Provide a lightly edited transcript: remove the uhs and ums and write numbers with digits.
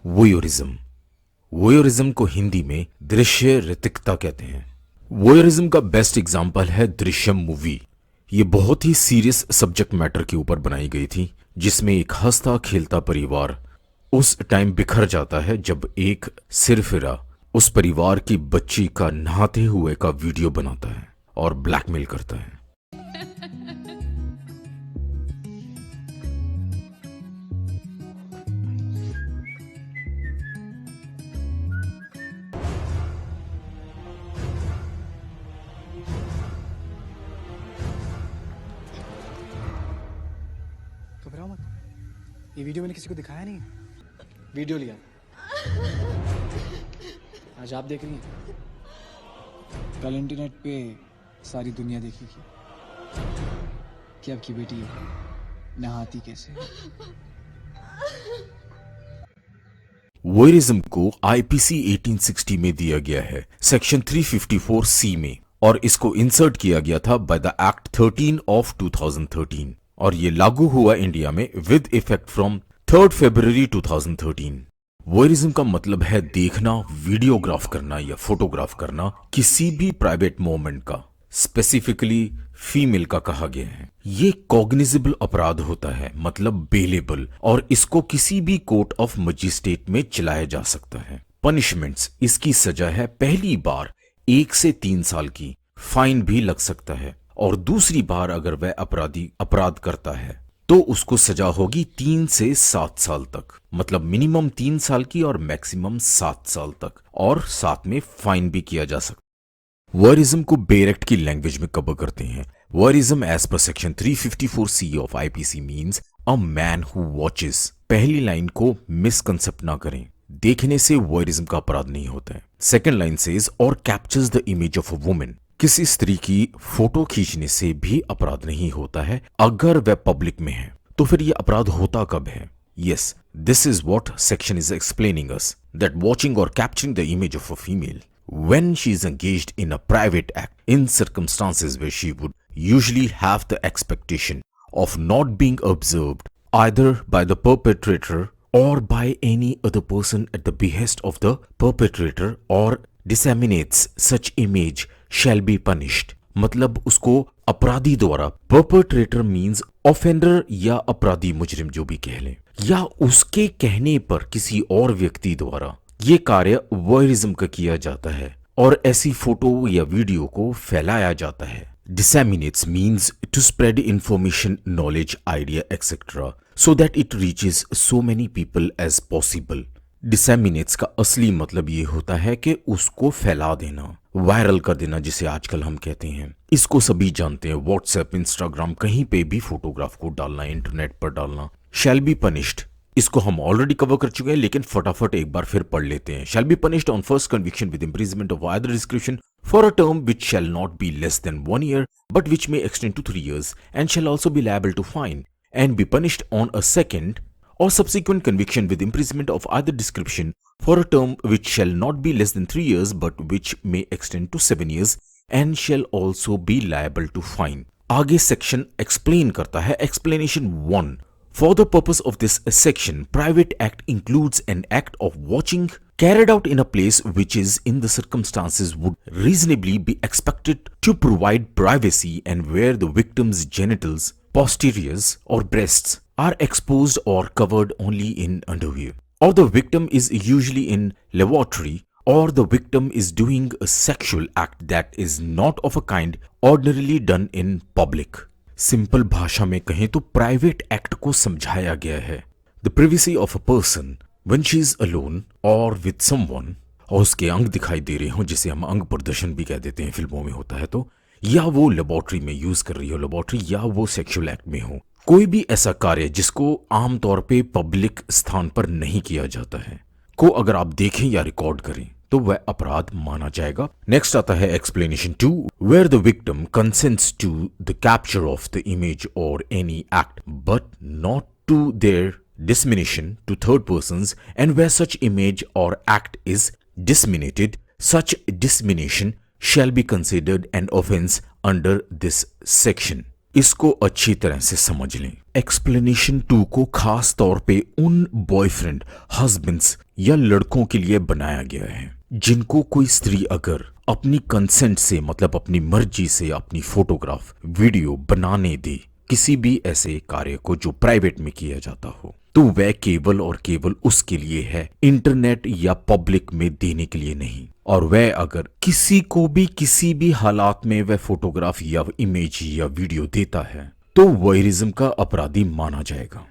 वोयरिज्म। वोयरिज्म को हिंदी में दृश्य ऋतिकता कहते हैं। वोयरिज्म का बेस्ट एग्जाम्पल है दृश्यम मूवी। ये बहुत ही सीरियस सब्जेक्ट मैटर के ऊपर बनाई गई थी, जिसमें एक हंसता खेलता परिवार उस टाइम बिखर जाता है जब एक सिरफिरा उस परिवार की बच्ची का नहाते हुए का वीडियो बनाता है और ब्लैकमेल करता है। घबराओ मत, ये वीडियो मैंने किसी को दिखाया नहीं है। वीडियो लिया, आज आप देख रही हैं, कल इंटरनेट पे सारी दुनिया देखेगी कि आपकी बेटी नहाती कैसे है। वोयरिज्म को आईपीसी 1860 में दिया गया है सेक्शन 354 सी में, और इसको इंसर्ट किया गया था बाय द एक्ट 13 ऑफ 2013, और ये लागू हुआ इंडिया में विद इफेक्ट फ्रॉम 3 फरवरी 2013। वोयरिज्म का मतलब है देखना, वीडियोग्राफ करना या फोटोग्राफ करना किसी भी प्राइवेट मोमेंट का, स्पेसिफिकली फीमेल का कहा गया है। ये कॉग्निजेबल अपराध होता है, मतलब बेलेबल, और इसको किसी भी कोर्ट ऑफ मजिस्ट्रेट में चलाया जा सकता है। पनिशमेंट्स, इसकी सजा है पहली बार 1 से 3 साल की, फाइन भी लग सकता है, और दूसरी बार अगर वह अपराधी अपराध करता है तो उसको सजा होगी 3 से 7 साल तक, मतलब मिनिमम 3 साल की और मैक्सिमम 7 साल तक, और साथ में फाइन भी किया जा सकता है। वोयरिज्म को बेरेक्ट की लैंग्वेज में कवर करते हैं। वोयरिज्म एज पर section 354 C of IPC means a man who watches. पहली लाइन को मिसकंसेप्ट ना करें, देखने से वोयरिज्म का अपराध नहीं होता है। सेकंड लाइन सेज और captures the image of a woman. किसी स्त्री की फोटो खींचने से भी अपराध नहीं होता है अगर वह पब्लिक में है। तो फिर यह अपराध होता कब है? Yes, this is what section is explaining us, that watching और capturing the image of a female when she is engaged in a private act in circumstances where she would usually have the expectation of not being observed either by the perpetrator or by any other person at the behest of the perpetrator or disseminates such image shall be punished। मतलब उसको अपराधी द्वारा, perpetrator means offender या अपराधी मुजरिम जो भी कह लें, या उसके कहने पर किसी और व्यक्ति द्वारा ये कार्य वोयरिज्म का किया जाता है और ऐसी फोटो या वीडियो को फैलाया जाता है। Disseminates means to spread information, knowledge, idea etcetera so that it reaches so many people as possible. Disseminates का असली मतलब ये होता है कि उसको फैला देना, वायरल कर देना, जिसे आजकल हम कहते हैं। इसको सभी जानते हैं, व्हाट्सएप, इंस्टाग्राम, कहीं पे भी फोटोग्राफ को डालना, इंटरनेट पर डालना, शैल बी पनिश्ड। इसको हम ऑलरेडी कवर कर चुके हैं, लेकिन फटाफट एक बार फिर पढ़ लेते हैं। Shall be punished on first conviction with imprisonment of either description for a term which shall not be less than 1 year but which may extend to 3 years and shall also be liable to fine and be punished on a second or subsequent conviction with imprisonment of either description for a term which shall not be less than 3 years but which may extend to 7 years and shall also be liable to fine। आगे section explain करता है। Explanation 1। For the purpose of this section, private act includes an act of watching carried out in a place which is in the circumstances would reasonably be expected to provide privacy and where the victim's genitals, posteriors or breasts are exposed or covered only in underwear, or the victim is usually in lavatory, or the victim is doing a sexual act that is not of a kind ordinarily done in public। Simple भाषा में कहें तो private act को समझाया गया है। The privacy of a person when she is alone और with someone, और उसके अंग दिखाई दे रहे हो, जिसे हम अंग प्रदर्शन भी कह देते हैं, फिल्मों में होता है तो, या वो लेबोरेटरी में यूज कर रही हो लेबोरेटरी, या वो सेक्सुअल एक्ट में हो। कोई भी ऐसा कार्य जिसको आमतौर पे पब्लिक स्थान पर नहीं किया जाता है को अगर आप देखें या रिकॉर्ड करें तो वह अपराध माना जाएगा। नेक्स्ट आता है explanation 2, where the victim consents to the capture of the image और any act but not to their dissemination to third persons, and where such image or act is disseminated, such dissemination shall be considered an offense under this section। इसको अच्छी तरह से समझ लें। Explanation 2 को खास तौर पे उन बॉयफ्रेंड, हस्बैंड्स या लड़कों के लिए बनाया गया है जिनको कोई स्त्री अगर अपनी कंसेंट से, मतलब अपनी मर्जी से अपनी फोटोग्राफ, वीडियो बनाने दे किसी भी ऐसे कार्य को जो प्राइवेट में किया जाता हो, तो वह केवल और केवल उसके लिए है, इंटरनेट या पब्लिक में देने के लिए नहीं। और वह अगर किसी को भी किसी भी हालात में वह फोटोग्राफ या इमेज या वीडियो देता है तो वॉयरिज्म का अपराधी माना जाएगा।